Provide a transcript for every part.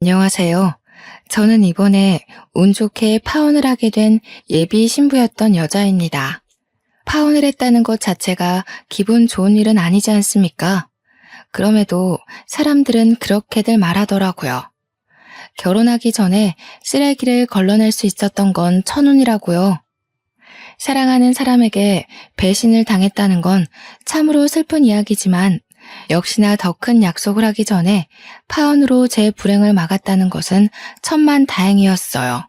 안녕하세요. 저는 이번에 운 좋게 파혼을 하게 된 예비 신부였던 여자입니다. 파혼을 했다는 것 자체가 기분 좋은 일은 아니지 않습니까? 그럼에도 사람들은 그렇게들 말하더라고요. 결혼하기 전에 쓰레기를 걸러낼 수 있었던 건 천운이라고요. 사랑하는 사람에게 배신을 당했다는 건 참으로 슬픈 이야기지만 역시나 더 큰 약속을 하기 전에 파혼으로 제 불행을 막았다는 것은 천만다행이었어요.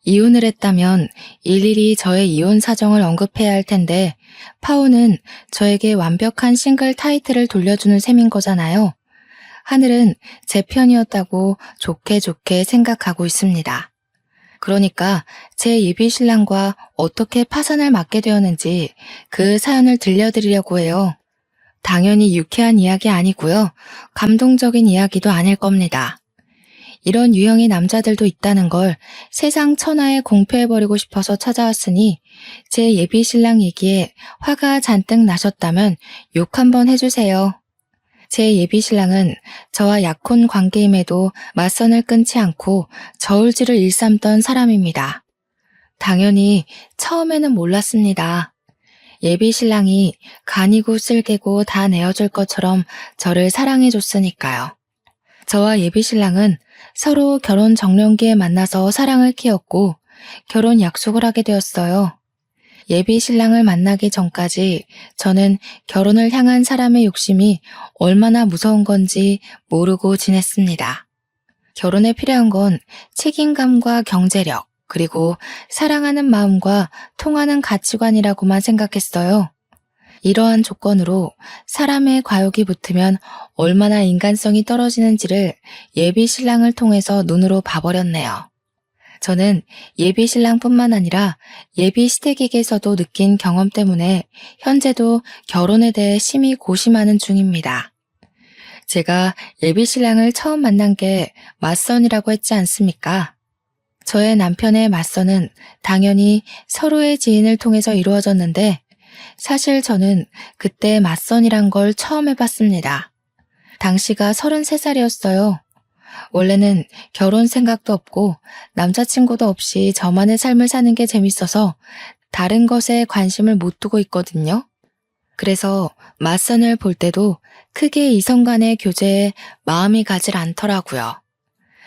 이혼을 했다면 일일이 저의 이혼 사정을 언급해야 할 텐데 파혼은 저에게 완벽한 싱글 타이틀을 돌려주는 셈인 거잖아요. 하늘은 제 편이었다고 좋게 좋게 생각하고 있습니다. 그러니까 제 예비 신랑과 어떻게 파산을 맞게 되었는지 그 사연을 들려드리려고 해요. 당연히 유쾌한 이야기 아니고요. 감동적인 이야기도 아닐 겁니다. 이런 유형의 남자들도 있다는 걸 세상 천하에 공표해버리고 싶어서 찾아왔으니 제 예비 신랑 얘기에 화가 잔뜩 나셨다면 욕 한번 해주세요. 제 예비 신랑은 저와 약혼 관계임에도 맞선을 끊지 않고 저울질을 일삼던 사람입니다. 당연히 처음에는 몰랐습니다. 예비 신랑이 간이고 쓸개고 다 내어줄 것처럼 저를 사랑해줬으니까요. 저와 예비 신랑은 서로 결혼 정년기에 만나서 사랑을 키웠고 결혼 약속을 하게 되었어요. 예비 신랑을 만나기 전까지 저는 결혼을 향한 사람의 욕심이 얼마나 무서운 건지 모르고 지냈습니다. 결혼에 필요한 건 책임감과 경제력, 그리고 사랑하는 마음과 통하는 가치관이라고만 생각했어요. 이러한 조건으로 사람의 과욕이 붙으면 얼마나 인간성이 떨어지는지를 예비 신랑을 통해서 눈으로 봐버렸네요. 저는 예비 신랑뿐만 아니라 예비 시댁에게서도 느낀 경험 때문에 현재도 결혼에 대해 심히 고심하는 중입니다. 제가 예비 신랑을 처음 만난 게 맞선이라고 했지 않습니까? 저의 남편의 맞선은 당연히 서로의 지인을 통해서 이루어졌는데 사실 저는 그때 맞선이란 걸 처음 해봤습니다. 당시가 33살이었어요. 원래는 결혼 생각도 없고 남자친구도 없이 저만의 삶을 사는 게 재밌어서 다른 것에 관심을 못 두고 있거든요. 그래서 맞선을 볼 때도 크게 이성 간의 교제에 마음이 가질 않더라고요.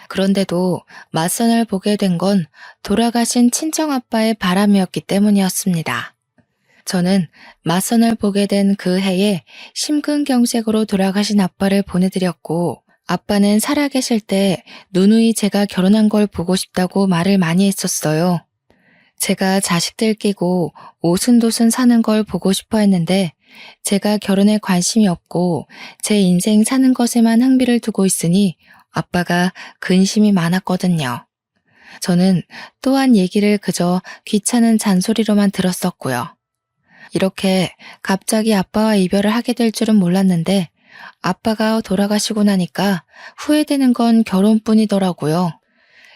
그런데도 맞선을 보게 된 건 돌아가신 친정아빠의 바람이었기 때문이었습니다. 저는 맞선을 보게 된 그 해에 심근경색으로 돌아가신 아빠를 보내드렸고 아빠는 살아계실 때 누누이 제가 결혼한 걸 보고 싶다고 말을 많이 했었어요. 제가 자식들 끼고 오순도순 사는 걸 보고 싶어 했는데 제가 결혼에 관심이 없고 제 인생 사는 것에만 흥미를 두고 있으니 아빠가 근심이 많았거든요. 저는 또한 얘기를 그저 귀찮은 잔소리로만 들었었고요. 이렇게 갑자기 아빠와 이별을 하게 될 줄은 몰랐는데 아빠가 돌아가시고 나니까 후회되는 건 결혼뿐이더라고요.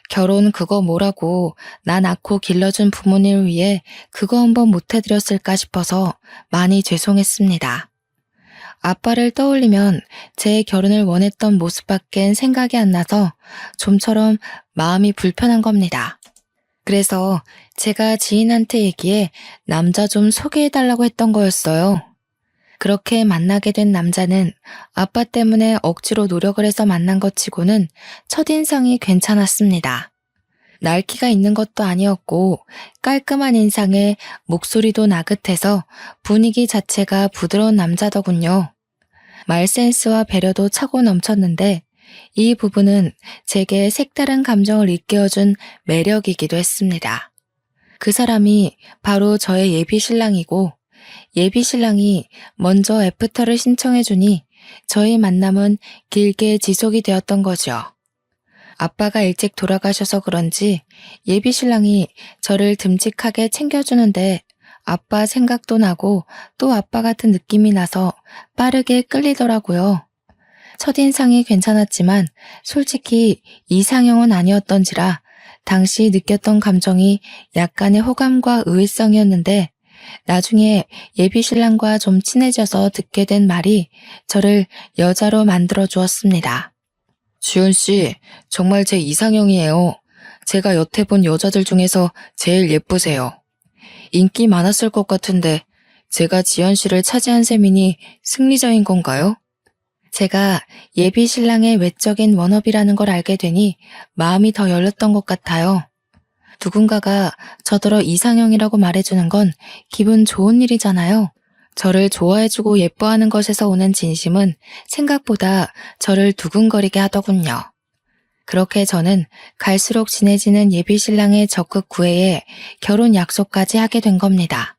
결혼 그거 뭐라고 나 낳고 길러준 부모님을 위해 그거 한번 못 해드렸을까 싶어서 많이 죄송했습니다. 아빠를 떠올리면 제 결혼을 원했던 모습밖엔 생각이 안 나서 좀처럼 마음이 불편한 겁니다. 그래서 제가 지인한테 얘기해 남자 좀 소개해달라고 했던 거였어요. 그렇게 만나게 된 남자는 아빠 때문에 억지로 노력을 해서 만난 것 치고는 첫인상이 괜찮았습니다. 날기가 있는 것도 아니었고 깔끔한 인상에 목소리도 나긋해서 분위기 자체가 부드러운 남자더군요. 말센스와 배려도 차고 넘쳤는데 이 부분은 제게 색다른 감정을 일깨워준 매력이기도 했습니다. 그 사람이 바로 저의 예비 신랑이고 예비 신랑이 먼저 애프터를 신청해주니 저희 만남은 길게 지속이 되었던 거죠. 아빠가 일찍 돌아가셔서 그런지 예비 신랑이 저를 듬직하게 챙겨주는데 아빠 생각도 나고 또 아빠 같은 느낌이 나서 빠르게 끌리더라고요. 첫인상이 괜찮았지만 솔직히 이상형은 아니었던지라 당시 느꼈던 감정이 약간의 호감과 의외성이었는데 나중에 예비 신랑과 좀 친해져서 듣게 된 말이 저를 여자로 만들어 주었습니다. 주연 씨, 정말 제 이상형이에요. 제가 여태 본 여자들 중에서 제일 예쁘세요. 인기 많았을 것 같은데 제가 지연 씨를 차지한 셈이니 승리자인 건가요? 제가 예비 신랑의 외적인 워너비라는 걸 알게 되니 마음이 더 열렸던 것 같아요. 누군가가 저더러 이상형이라고 말해주는 건 기분 좋은 일이잖아요. 저를 좋아해주고 예뻐하는 것에서 오는 진심은 생각보다 저를 두근거리게 하더군요. 그렇게 저는 갈수록 친해지는 예비 신랑의 적극 구애에 결혼 약속까지 하게 된 겁니다.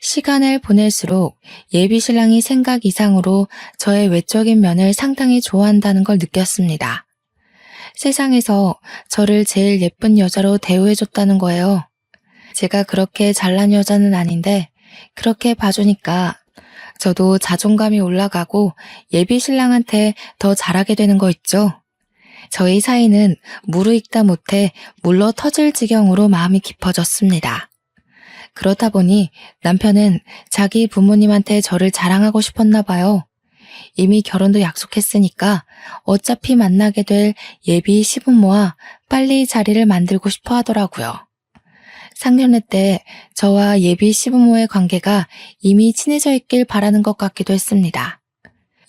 시간을 보낼수록 예비 신랑이 생각 이상으로 저의 외적인 면을 상당히 좋아한다는 걸 느꼈습니다. 세상에서 저를 제일 예쁜 여자로 대우해줬다는 거예요. 제가 그렇게 잘난 여자는 아닌데 그렇게 봐주니까 저도 자존감이 올라가고 예비 신랑한테 더 잘하게 되는 거 있죠. 저희 사이는 무르익다 못해 물러 터질 지경으로 마음이 깊어졌습니다. 그렇다 보니 남편은 자기 부모님한테 저를 자랑하고 싶었나 봐요. 이미 결혼도 약속했으니까 어차피 만나게 될 예비 시부모와 빨리 자리를 만들고 싶어 하더라고요. 상견례 때 저와 예비 시부모의 관계가 이미 친해져 있길 바라는 것 같기도 했습니다.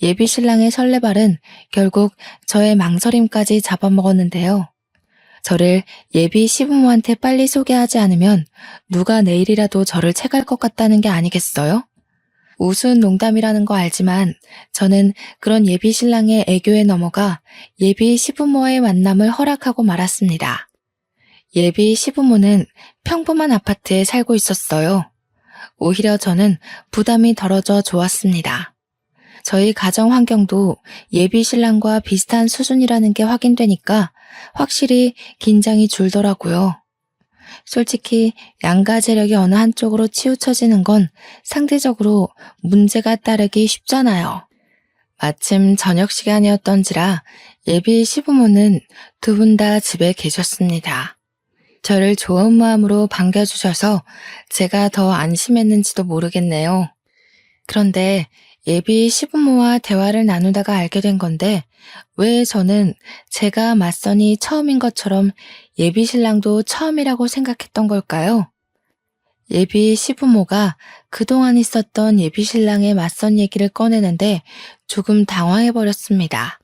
예비 신랑의 설레발은 결국 저의 망설임까지 잡아먹었는데요. 저를 예비 시부모한테 빨리 소개하지 않으면 누가 내일이라도 저를 채갈 것 같다는 게 아니겠어요? 우스운 농담이라는 거 알지만 저는 그런 예비 신랑의 애교에 넘어가 예비 시부모의 만남을 허락하고 말았습니다. 예비 시부모는 평범한 아파트에 살고 있었어요. 오히려 저는 부담이 덜어져 좋았습니다. 저희 가정 환경도 예비 신랑과 비슷한 수준이라는 게 확인되니까 확실히 긴장이 줄더라고요. 솔직히 양가 재력이 어느 한쪽으로 치우쳐지는 건 상대적으로 문제가 따르기 쉽잖아요. 마침 저녁 시간이었던지라 예비 시부모는 두 분 다 집에 계셨습니다. 저를 좋은 마음으로 반겨주셔서 제가 더 안심했는지도 모르겠네요. 그런데 예비 시부모와 대화를 나누다가 알게 된 건데 왜 저는 제가 맞선이 처음인 것처럼 예비 신랑도 처음이라고 생각했던 걸까요? 예비 시부모가 그동안 있었던 예비 신랑의 맞선 얘기를 꺼내는데 조금 당황해버렸습니다.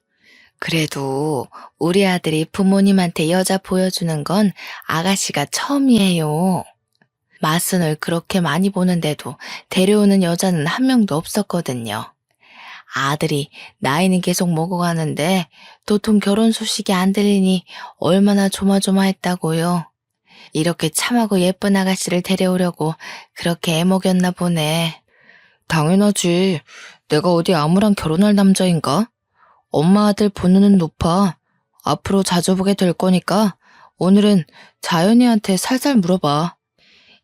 그래도 우리 아들이 부모님한테 여자 보여주는 건 아가씨가 처음이에요. 맞선을 그렇게 많이 보는데도 데려오는 여자는 한 명도 없었거든요. 아들이 나이는 계속 먹어가는데 도통 결혼 소식이 안 들리니 얼마나 조마조마했다고요. 이렇게 참하고 예쁜 아가씨를 데려오려고 그렇게 애먹였나 보네. 당연하지. 내가 어디 아무랑 결혼할 남자인가? 엄마 아들 본능은 높아. 앞으로 자주 보게 될 거니까 오늘은 자연이한테 살살 물어봐.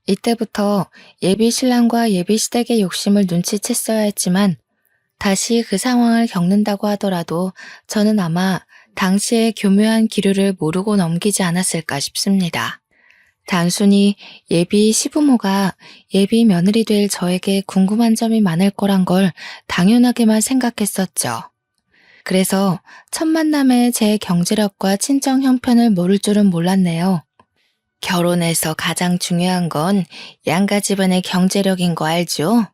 이때부터 예비 신랑과 예비 시댁의 욕심을 눈치챘어야 했지만 다시 그 상황을 겪는다고 하더라도 저는 아마 당시의 교묘한 기류를 모르고 넘기지 않았을까 싶습니다. 단순히 예비 시부모가 예비 며느리 될 저에게 궁금한 점이 많을 거란 걸 당연하게만 생각했었죠. 그래서 첫 만남에 제 경제력과 친정 형편을 모를 줄은 몰랐네요. 결혼에서 가장 중요한 건 양가 집안의 경제력인 거 알죠?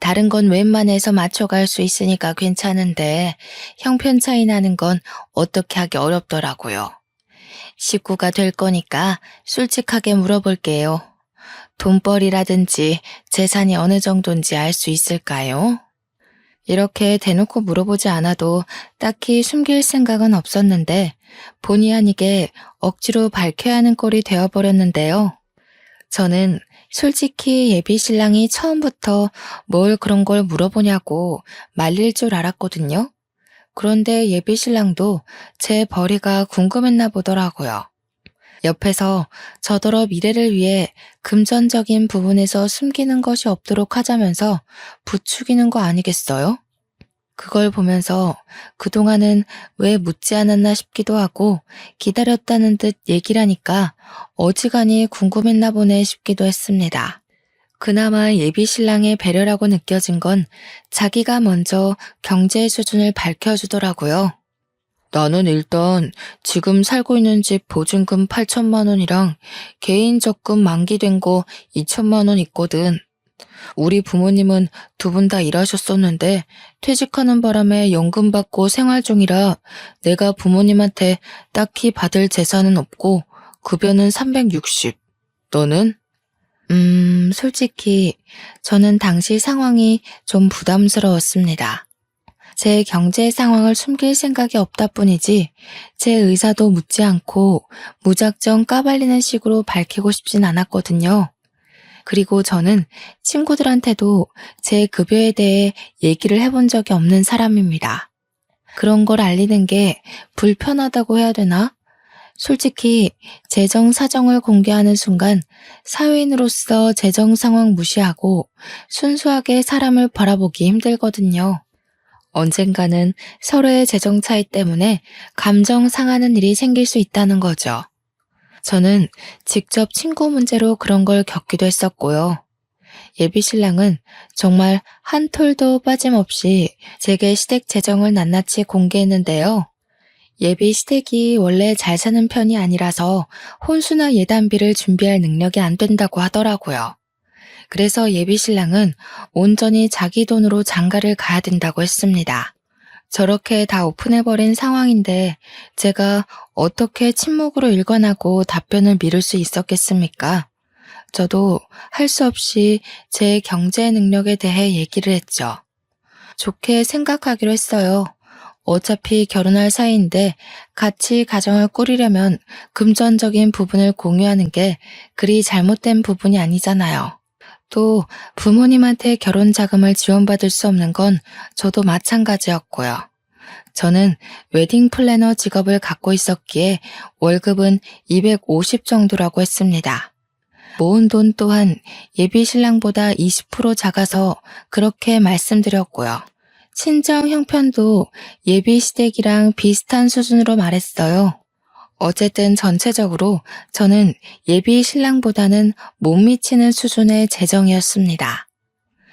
다른 건 웬만해서 맞춰갈 수 있으니까 괜찮은데 형편 차이 나는 건 어떻게 하기 어렵더라고요. 식구가 될 거니까 솔직하게 물어볼게요. 돈벌이라든지 재산이 어느 정도인지 알 수 있을까요? 이렇게 대놓고 물어보지 않아도 딱히 숨길 생각은 없었는데 본의 아니게 억지로 밝혀야 하는 꼴이 되어버렸는데요. 저는 솔직히 예비 신랑이 처음부터 뭘 그런 걸 물어보냐고 말릴 줄 알았거든요. 그런데 예비 신랑도 제 벌이가 궁금했나 보더라고요. 옆에서 저더러 미래를 위해 금전적인 부분에서 숨기는 것이 없도록 하자면서 부추기는 거 아니겠어요? 그걸 보면서 그동안은 왜 묻지 않았나 싶기도 하고 기다렸다는 듯 얘기를 하니까 어지간히 궁금했나 보네 싶기도 했습니다. 그나마 예비 신랑의 배려라고 느껴진 건 자기가 먼저 경제 수준을 밝혀주더라고요. 나는 일단 지금 살고 있는 집 보증금 8천만 원이랑 개인 적금 만기된 거 2천만 원 있거든. 우리 부모님은 두 분 다 일하셨었는데 퇴직하는 바람에 연금 받고 생활 중이라 내가 부모님한테 딱히 받을 재산은 없고 급여는 360. 너는? 솔직히 저는 당시 상황이 좀 부담스러웠습니다. 제 경제 상황을 숨길 생각이 없다 뿐이지 제 의사도 묻지 않고 무작정 까발리는 식으로 밝히고 싶진 않았거든요. 그리고 저는 친구들한테도 제 급여에 대해 얘기를 해본 적이 없는 사람입니다. 그런 걸 알리는 게 불편하다고 해야 되나? 솔직히 재정 사정을 공개하는 순간 사회인으로서 재정 상황 무시하고 순수하게 사람을 바라보기 힘들거든요. 언젠가는 서로의 재정 차이 때문에 감정 상하는 일이 생길 수 있다는 거죠. 저는 직접 친구 문제로 그런 걸 겪기도 했었고요. 예비 신랑은 정말 한 톨도 빠짐없이 제게 시댁 재정을 낱낱이 공개했는데요. 예비 시댁이 원래 잘 사는 편이 아니라서 혼수나 예단비를 준비할 능력이 안 된다고 하더라고요. 그래서 예비 신랑은 온전히 자기 돈으로 장가를 가야 된다고 했습니다. 저렇게 다 오픈해버린 상황인데 제가 어떻게 침묵으로 일관하고 답변을 미룰 수 있었겠습니까? 저도 할 수 없이 제 경제 능력에 대해 얘기를 했죠. 좋게 생각하기로 했어요. 어차피 결혼할 사이인데 같이 가정을 꾸리려면 금전적인 부분을 공유하는 게 그리 잘못된 부분이 아니잖아요. 또 부모님한테 결혼 자금을 지원받을 수 없는 건 저도 마찬가지였고요. 저는 웨딩 플래너 직업을 갖고 있었기에 월급은 250 정도라고 했습니다. 모은 돈 또한 예비 신랑보다 20% 작아서 그렇게 말씀드렸고요. 친정 형편도 예비 시댁이랑 비슷한 수준으로 말했어요. 어쨌든 전체적으로 저는 예비 신랑보다는 못 미치는 수준의 재정이었습니다.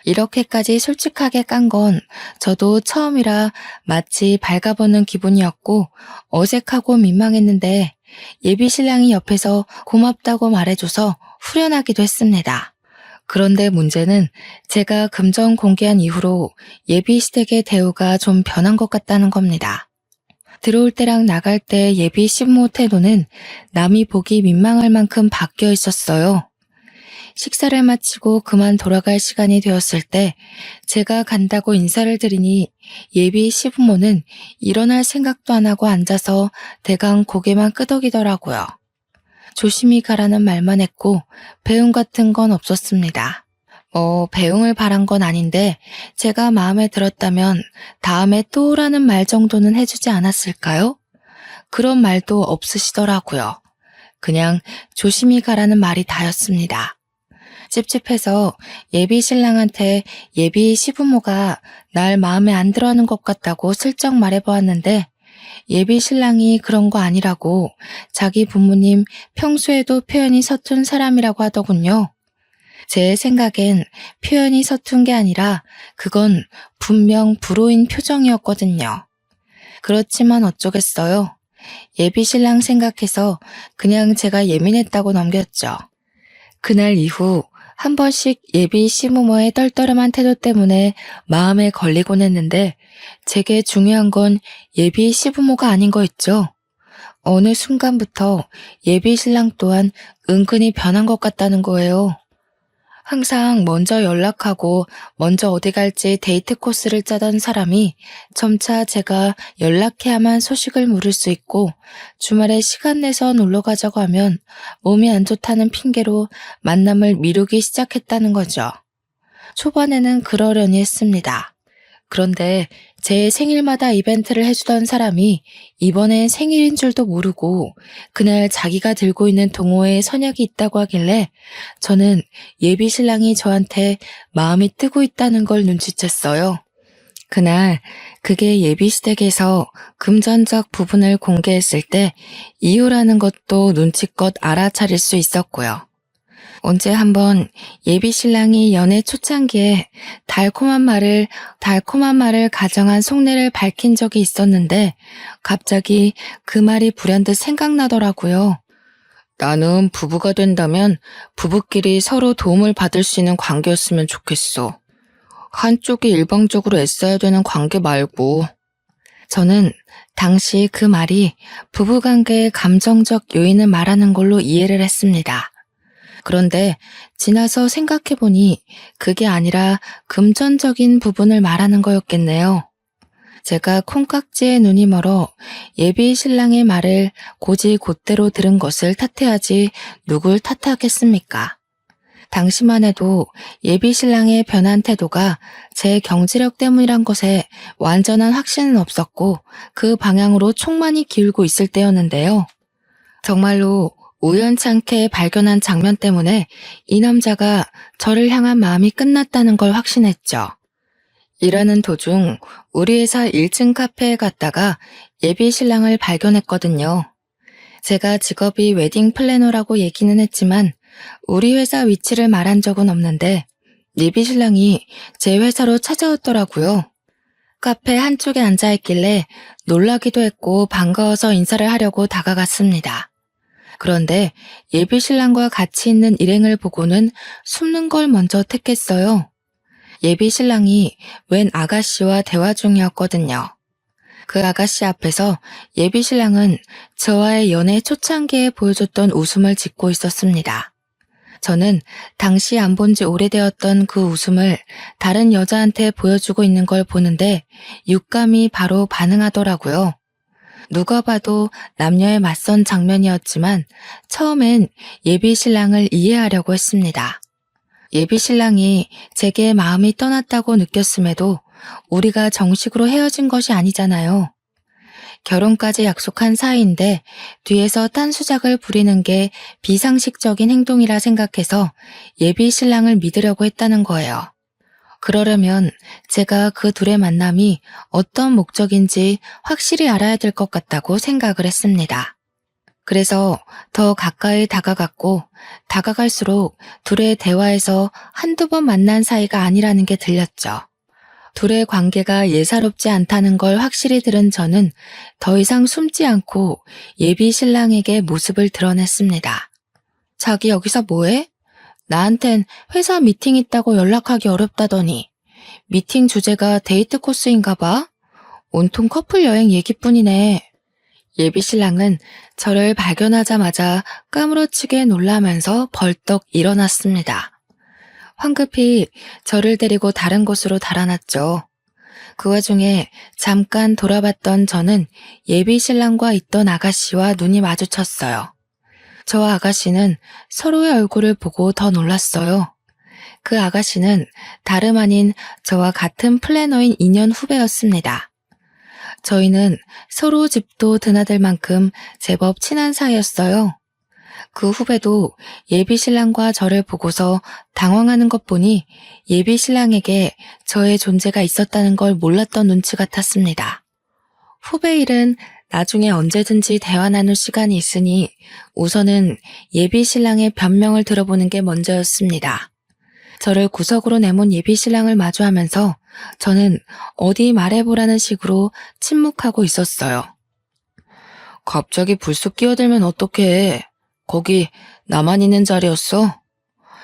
이렇게까지 솔직하게 깐 건 저도 처음이라 마치 발가벗는 기분이었고 어색하고 민망했는데 예비 신랑이 옆에서 고맙다고 말해줘서 후련하기도 했습니다. 그런데 문제는 제가 금전 공개한 이후로 예비 시댁의 대우가 좀 변한 것 같다는 겁니다. 들어올 때랑 나갈 때 예비 시부모 태도는 남이 보기 민망할 만큼 바뀌어 있었어요. 식사를 마치고 그만 돌아갈 시간이 되었을 때 제가 간다고 인사를 드리니 예비 시부모는 일어날 생각도 안 하고 앉아서 대강 고개만 끄덕이더라고요. 조심히 가라는 말만 했고 배웅 같은 건 없었습니다. 배웅을 바란 건 아닌데 제가 마음에 들었다면 다음에 또 오라는 말 정도는 해주지 않았을까요? 그런 말도 없으시더라고요. 그냥 조심히 가라는 말이 다였습니다. 찝찝해서 예비 신랑한테 예비 시부모가 날 마음에 안 들어하는 것 같다고 슬쩍 말해보았는데 예비 신랑이 그런 거 아니라고 자기 부모님 평소에도 표현이 서툰 사람이라고 하더군요. 제 생각엔 표현이 서툰 게 아니라 그건 분명 불호인 표정이었거든요. 그렇지만 어쩌겠어요. 예비 신랑 생각해서 그냥 제가 예민했다고 넘겼죠. 그날 이후 한 번씩 예비 시부모의 떨떠름한 태도 때문에 마음에 걸리곤 했는데 제게 중요한 건 예비 시부모가 아닌 거 있죠. 어느 순간부터 예비 신랑 또한 은근히 변한 것 같다는 거예요. 항상 먼저 연락하고 먼저 어디 갈지 데이트 코스를 짜던 사람이 점차 제가 연락해야만 소식을 물을 수 있고 주말에 시간 내서 놀러 가자고 하면 몸이 안 좋다는 핑계로 만남을 미루기 시작했다는 거죠. 초반에는 그러려니 했습니다. 그런데 제 생일마다 이벤트를 해주던 사람이 이번엔 생일인 줄도 모르고 그날 자기가 들고 있는 동호회에 선약이 있다고 하길래 저는 예비 신랑이 저한테 마음이 뜨고 있다는 걸 눈치챘어요. 그날 그게 예비 시댁에서 금전적 부분을 공개했을 때 이유라는 것도 눈치껏 알아차릴 수 있었고요. 언제 한번 예비 신랑이 연애 초창기에 달콤한 말을 가정한 속내를 밝힌 적이 있었는데 갑자기 그 말이 불현듯 생각나더라고요. 나는 부부가 된다면 부부끼리 서로 도움을 받을 수 있는 관계였으면 좋겠어. 한쪽이 일방적으로 애써야 되는 관계 말고. 저는 당시 그 말이 부부관계의 감정적 요인을 말하는 걸로 이해를 했습니다. 그런데 지나서 생각해보니 그게 아니라 금전적인 부분을 말하는 거였겠네요. 제가 콩깍지에 눈이 멀어 예비 신랑의 말을 곧이곧대로 들은 것을 탓해야지 누굴 탓하겠습니까? 당시만 해도 예비 신랑의 변한 태도가 제 경제력 때문이란 것에 완전한 확신은 없었고 그 방향으로 촉만이 기울고 있을 때였는데요. 정말로 우연찮게 발견한 장면 때문에 이 남자가 저를 향한 마음이 끝났다는 걸 확신했죠. 일하는 도중 우리 회사 1층 카페에 갔다가 예비 신랑을 발견했거든요. 제가 직업이 웨딩 플래너라고 얘기는 했지만 우리 회사 위치를 말한 적은 없는데 예비 신랑이 제 회사로 찾아왔더라고요. 카페 한쪽에 앉아있길래 놀라기도 했고 반가워서 인사를 하려고 다가갔습니다. 그런데 예비 신랑과 같이 있는 일행을 보고는 숨는 걸 먼저 택했어요. 예비 신랑이 웬 아가씨와 대화 중이었거든요. 그 아가씨 앞에서 예비 신랑은 저와의 연애 초창기에 보여줬던 웃음을 짓고 있었습니다. 저는 당시 안 본 지 오래되었던 그 웃음을 다른 여자한테 보여주고 있는 걸 보는데 육감이 바로 반응하더라고요. 누가 봐도 남녀의 맞선 장면이었지만 처음엔 예비 신랑을 이해하려고 했습니다. 예비 신랑이 제게 마음이 떠났다고 느꼈음에도 우리가 정식으로 헤어진 것이 아니잖아요. 결혼까지 약속한 사이인데 뒤에서 딴수작을 부리는 게 비상식적인 행동이라 생각해서 예비 신랑을 믿으려고 했다는 거예요. 그러려면 제가 그 둘의 만남이 어떤 목적인지 확실히 알아야 될 것 같다고 생각을 했습니다. 그래서 더 가까이 다가갔고 다가갈수록 둘의 대화에서 한두 번 만난 사이가 아니라는 게 들렸죠. 둘의 관계가 예사롭지 않다는 걸 확실히 들은 저는 더 이상 숨지 않고 예비 신랑에게 모습을 드러냈습니다. 자기 여기서 뭐해? 나한텐 회사 미팅 있다고 연락하기 어렵다더니 미팅 주제가 데이트 코스인가 봐? 온통 커플 여행 얘기뿐이네. 예비 신랑은 저를 발견하자마자 까무러치게 놀라면서 벌떡 일어났습니다. 황급히 저를 데리고 다른 곳으로 달아났죠. 그 와중에 잠깐 돌아봤던 저는 예비 신랑과 있던 아가씨와 눈이 마주쳤어요. 저와 아가씨는 서로의 얼굴을 보고 더 놀랐어요. 그 아가씨는 다름 아닌 저와 같은 플래너인 2년 후배였습니다. 저희는 서로 집도 드나들 만큼 제법 친한 사이였어요. 그 후배도 예비 신랑과 저를 보고서 당황하는 것 보니 예비 신랑에게 저의 존재가 있었다는 걸 몰랐던 눈치 같았습니다. 후배 일은 나중에 언제든지 대화 나눌 시간이 있으니 우선은 예비 신랑의 변명을 들어보는 게 먼저였습니다. 저를 구석으로 내몬 예비 신랑을 마주하면서 저는 어디 말해보라는 식으로 침묵하고 있었어요. 갑자기 불쑥 끼어들면 어떡해. 거기 나만 있는 자리였어?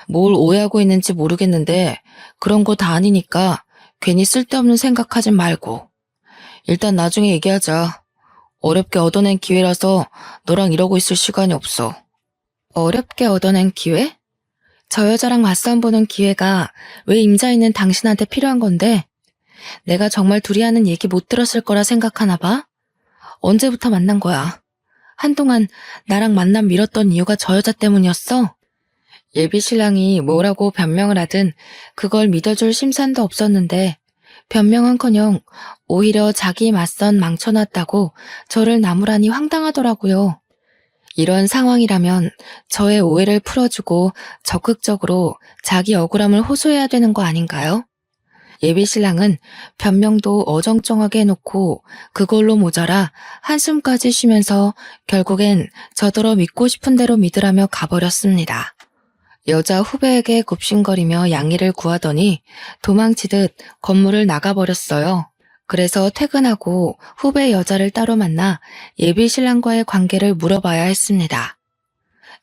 뭘 오해하고 있는지 모르겠는데 그런 거 다 아니니까 괜히 쓸데없는 생각하진 말고. 일단 나중에 얘기하자. 어렵게 얻어낸 기회라서 너랑 이러고 있을 시간이 없어. 어렵게 얻어낸 기회? 저 여자랑 맞싸움 보는 기회가 왜 임자 있는 당신한테 필요한 건데? 내가 정말 둘이 하는 얘기 못 들었을 거라 생각하나 봐? 언제부터 만난 거야? 한동안 나랑 만남 미뤘던 이유가 저 여자 때문이었어? 예비 신랑이 뭐라고 변명을 하든 그걸 믿어줄 심산도 없었는데 변명은커녕 오히려 자기 맞선 망쳐놨다고 저를 나무라니 황당하더라고요. 이런 상황이라면 저의 오해를 풀어주고 적극적으로 자기 억울함을 호소해야 되는 거 아닌가요? 예비 신랑은 변명도 어정쩡하게 해놓고 그걸로 모자라 한숨까지 쉬면서 결국엔 저더러 믿고 싶은 대로 믿으라며 가버렸습니다. 여자 후배에게 굽신거리며 양해를 구하더니 도망치듯 건물을 나가버렸어요. 그래서 퇴근하고 후배 여자를 따로 만나 예비 신랑과의 관계를 물어봐야 했습니다.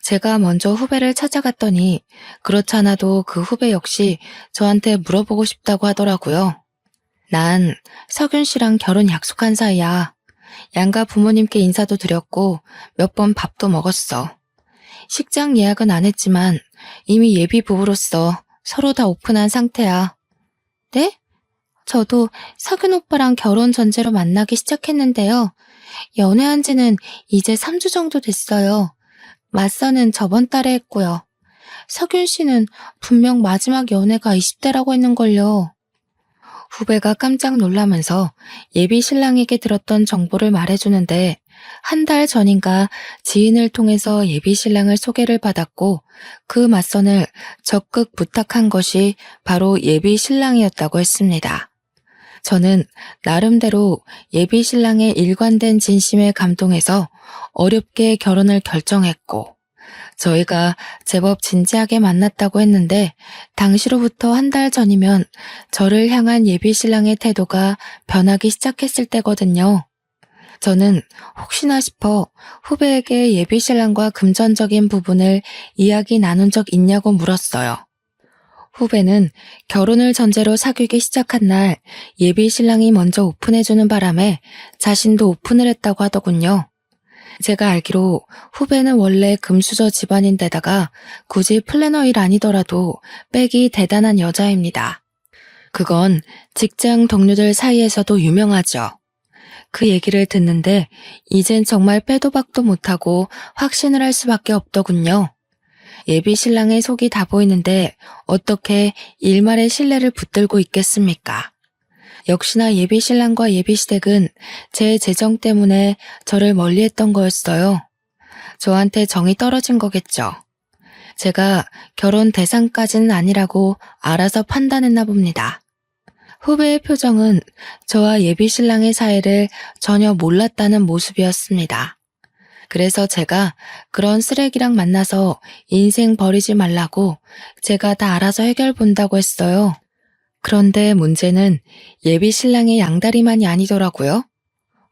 제가 먼저 후배를 찾아갔더니 그렇지 않아도 그 후배 역시 저한테 물어보고 싶다고 하더라고요. 난 석윤 씨랑 결혼 약속한 사이야. 양가 부모님께 인사도 드렸고 몇 번 밥도 먹었어. 식장 예약은 안 했지만 이미 예비 부부로서 서로 다 오픈한 상태야. 네? 저도 석윤 오빠랑 결혼 전제로 만나기 시작했는데요. 연애한 지는 이제 3주 정도 됐어요. 맞선은 저번 달에 했고요. 석윤 씨는 분명 마지막 연애가 20대라고 했는걸요. 후배가 깜짝 놀라면서 예비 신랑에게 들었던 정보를 말해주는데 한 달 전인가 지인을 통해서 예비 신랑을 소개를 받았고 그 맞선을 적극 부탁한 것이 바로 예비 신랑이었다고 했습니다. 저는 나름대로 예비 신랑의 일관된 진심에 감동해서 어렵게 결혼을 결정했고 저희가 제법 진지하게 만났다고 했는데 당시로부터 한 달 전이면 저를 향한 예비 신랑의 태도가 변하기 시작했을 때거든요. 저는 혹시나 싶어 후배에게 예비 신랑과 금전적인 부분을 이야기 나눈 적 있냐고 물었어요. 후배는 결혼을 전제로 사귀기 시작한 날 예비 신랑이 먼저 오픈해주는 바람에 자신도 오픈을 했다고 하더군요. 제가 알기로 후배는 원래 금수저 집안인데다가 굳이 플래너 일 아니더라도 백이 대단한 여자입니다. 그건 직장 동료들 사이에서도 유명하죠. 그 얘기를 듣는데 이젠 정말 빼도 박도 못하고 확신을 할 수밖에 없더군요. 예비 신랑의 속이 다 보이는데 어떻게 일말의 신뢰를 붙들고 있겠습니까? 역시나 예비 신랑과 예비 시댁은 제 재정 때문에 저를 멀리했던 거였어요. 저한테 정이 떨어진 거겠죠. 제가 결혼 대상까지는 아니라고 알아서 판단했나 봅니다. 후배의 표정은 저와 예비 신랑의 사이를 전혀 몰랐다는 모습이었습니다. 그래서 제가 그런 쓰레기랑 만나서 인생 버리지 말라고 제가 다 알아서 해결 본다고 했어요. 그런데 문제는 예비 신랑의 양다리만이 아니더라고요.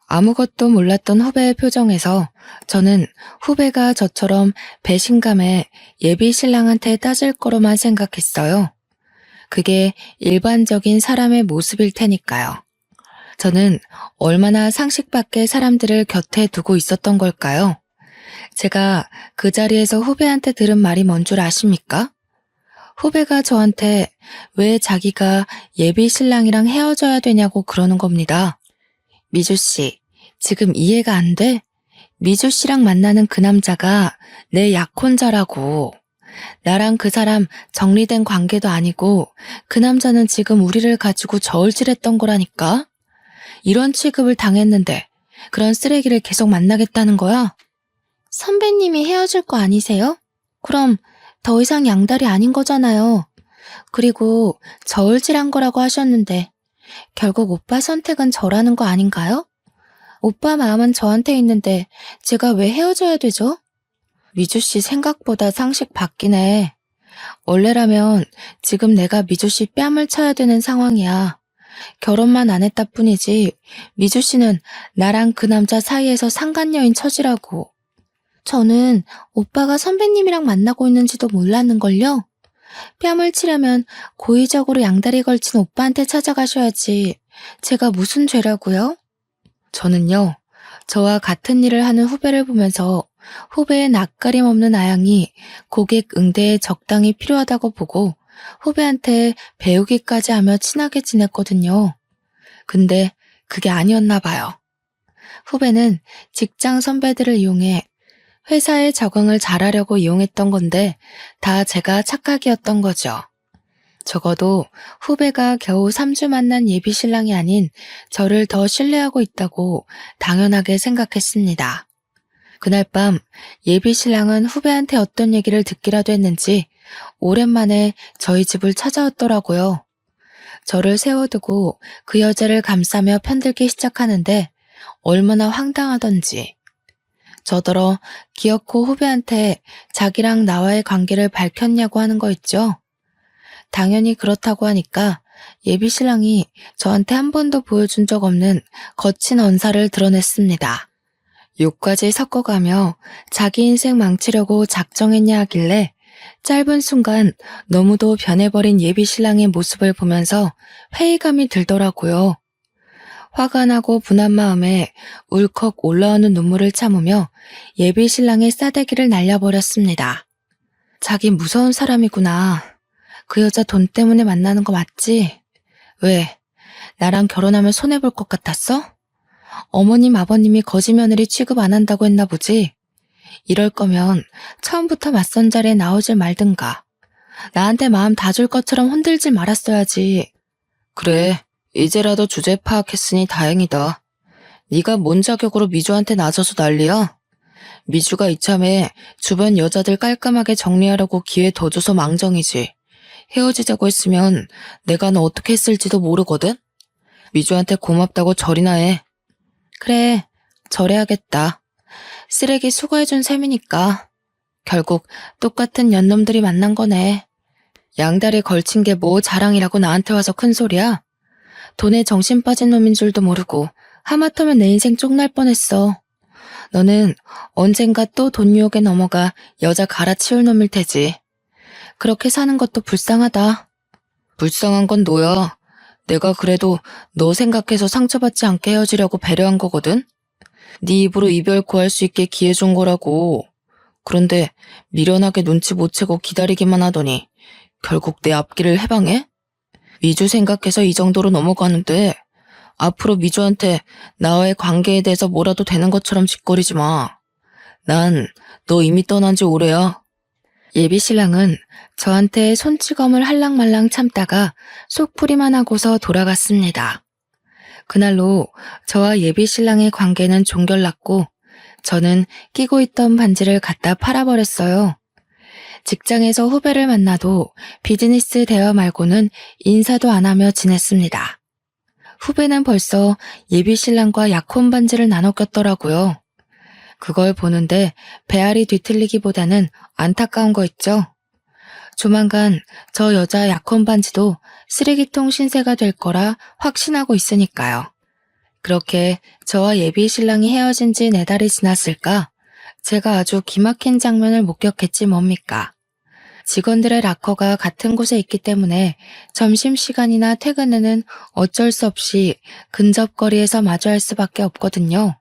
아무것도 몰랐던 후배의 표정에서 저는 후배가 저처럼 배신감에 예비 신랑한테 따질 거로만 생각했어요. 그게 일반적인 사람의 모습일 테니까요. 저는 얼마나 상식 밖의 사람들을 곁에 두고 있었던 걸까요? 제가 그 자리에서 후배한테 들은 말이 뭔 줄 아십니까? 후배가 저한테 왜 자기가 예비 신랑이랑 헤어져야 되냐고 그러는 겁니다. 미주 씨, 지금 이해가 안 돼? 미주 씨랑 만나는 그 남자가 내 약혼자라고. 나랑 그 사람 정리된 관계도 아니고 그 남자는 지금 우리를 가지고 저울질했던 거라니까? 이런 취급을 당했는데 그런 쓰레기를 계속 만나겠다는 거야? 선배님이 헤어질 거 아니세요? 그럼 더 이상 양다리 아닌 거잖아요. 그리고 저울질한 거라고 하셨는데 결국 오빠 선택은 저라는 거 아닌가요? 오빠 마음은 저한테 있는데 제가 왜 헤어져야 되죠? 미주 씨 생각보다 상식 바뀌네. 원래라면 지금 내가 미주 씨 뺨을 쳐야 되는 상황이야. 결혼만 안 했다 뿐이지 미주 씨는 나랑 그 남자 사이에서 상간녀인 처지라고. 저는 오빠가 선배님이랑 만나고 있는지도 몰랐는걸요. 뺨을 치려면 고의적으로 양다리 걸친 오빠한테 찾아가셔야지. 제가 무슨 죄라고요? 저는요, 저와 같은 일을 하는 후배를 보면서 후배의 낯가림 없는 아양이 고객 응대에 적당히 필요하다고 보고 후배한테 배우기까지 하며 친하게 지냈거든요. 근데 그게 아니었나 봐요. 후배는 직장 선배들을 이용해 회사에 적응을 잘하려고 이용했던 건데 다 제가 착각이었던 거죠. 적어도 후배가 겨우 3주 만난 예비 신랑이 아닌 저를 더 신뢰하고 있다고 당연하게 생각했습니다. 그날 밤 예비 신랑은 후배한테 어떤 얘기를 듣기라도 했는지 오랜만에 저희 집을 찾아왔더라고요. 저를 세워두고 그 여자를 감싸며 편들기 시작하는데 얼마나 황당하던지. 저더러 기어코 후배한테 자기랑 나와의 관계를 밝혔냐고 하는 거 있죠. 당연히 그렇다고 하니까 예비 신랑이 저한테 한 번도 보여준 적 없는 거친 언사를 드러냈습니다. 욕까지 섞어가며 자기 인생 망치려고 작정했냐 하길래 짧은 순간 너무도 변해버린 예비 신랑의 모습을 보면서 회의감이 들더라고요. 화가 나고 분한 마음에 울컥 올라오는 눈물을 참으며 예비 신랑의 싸대기를 날려버렸습니다. 자기 무서운 사람이구나. 그 여자 돈 때문에 만나는 거 맞지? 왜? 나랑 결혼하면 손해볼 것 같았어? 어머님 아버님이 거지 며느리 취급 안 한다고 했나 보지? 이럴 거면 처음부터 맞선 자리에 나오질 말든가. 나한테 마음 다 줄 것처럼 흔들지 말았어야지. 그래, 이제라도 주제 파악했으니 다행이다. 네가 뭔 자격으로 미주한테 나서서 난리야? 미주가 이참에 주변 여자들 깔끔하게 정리하려고 기회 더 줘서 망정이지. 헤어지자고 했으면 내가 너 어떻게 했을지도 모르거든? 미주한테 고맙다고 절이나 해. 그래, 절해야겠다. 쓰레기 수거해준 셈이니까. 결국 똑같은 년놈들이 만난 거네. 양다리 걸친 게 뭐 자랑이라고 나한테 와서 큰 소리야? 돈에 정신 빠진 놈인 줄도 모르고 하마터면 내 인생 쪽날 뻔했어. 너는 언젠가 또 돈 유혹에 넘어가 여자 갈아치울 놈일 테지. 그렇게 사는 것도 불쌍하다. 불쌍한 건 너야. 내가 그래도 너 생각해서 상처받지 않게 헤어지려고 배려한 거거든? 네 입으로 이별 구할 수 있게 기회 준 거라고. 그런데 미련하게 눈치 못 채고 기다리기만 하더니 결국 내 앞길을 해방해? 미주 생각해서 이 정도로 넘어가는데 앞으로 미주한테 나와의 관계에 대해서 뭐라도 되는 것처럼 짓거리지 마. 난 너 이미 떠난 지 오래야. 예비 신랑은 저한테 손찌검을 할랑말랑 참다가 속풀이만 하고서 돌아갔습니다. 그날로 저와 예비 신랑의 관계는 종결났고 저는 끼고 있던 반지를 갖다 팔아버렸어요. 직장에서 후배를 만나도 비즈니스 대화 말고는 인사도 안 하며 지냈습니다. 후배는 벌써 예비 신랑과 약혼 반지를 나눠 꼈더라고요. 그걸 보는데 배알이 뒤틀리기보다는 안타까운 거 있죠. 조만간 저 여자 약혼 반지도 쓰레기통 신세가 될 거라 확신하고 있으니까요. 그렇게 저와 예비 신랑이 헤어진 지 4달이 지났을까? 제가 아주 기막힌 장면을 목격했지 뭡니까? 직원들의 락커가 같은 곳에 있기 때문에 점심시간이나 퇴근 후는 어쩔 수 없이 근접거리에서 마주할 수밖에 없거든요.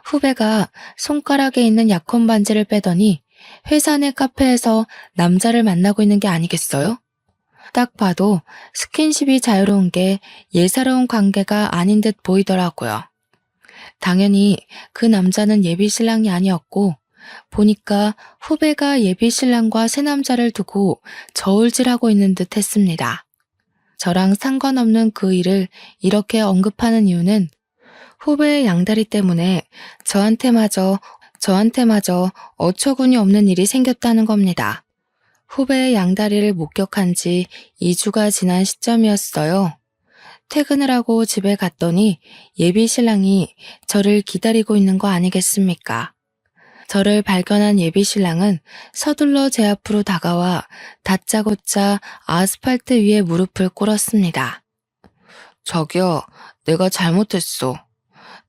후배가 손가락에 있는 약혼 반지를 빼더니 회사 내 카페에서 남자를 만나고 있는 게 아니겠어요? 딱 봐도 스킨십이 자유로운 게 예사로운 관계가 아닌 듯 보이더라고요. 당연히 그 남자는 예비 신랑이 아니었고 보니까 후배가 예비 신랑과 새 남자를 두고 저울질하고 있는 듯 했습니다. 저랑 상관없는 그 일을 이렇게 언급하는 이유는 후배의 양다리 때문에 저한테마저 어처구니 없는 일이 생겼다는 겁니다. 후배의 양다리를 목격한 지 2주가 지난 시점이었어요. 퇴근을 하고 집에 갔더니 예비 신랑이 저를 기다리고 있는 거 아니겠습니까? 저를 발견한 예비 신랑은 서둘러 제 앞으로 다가와 다짜고짜 아스팔트 위에 무릎을 꿇었습니다. 자기야, 내가 잘못했어.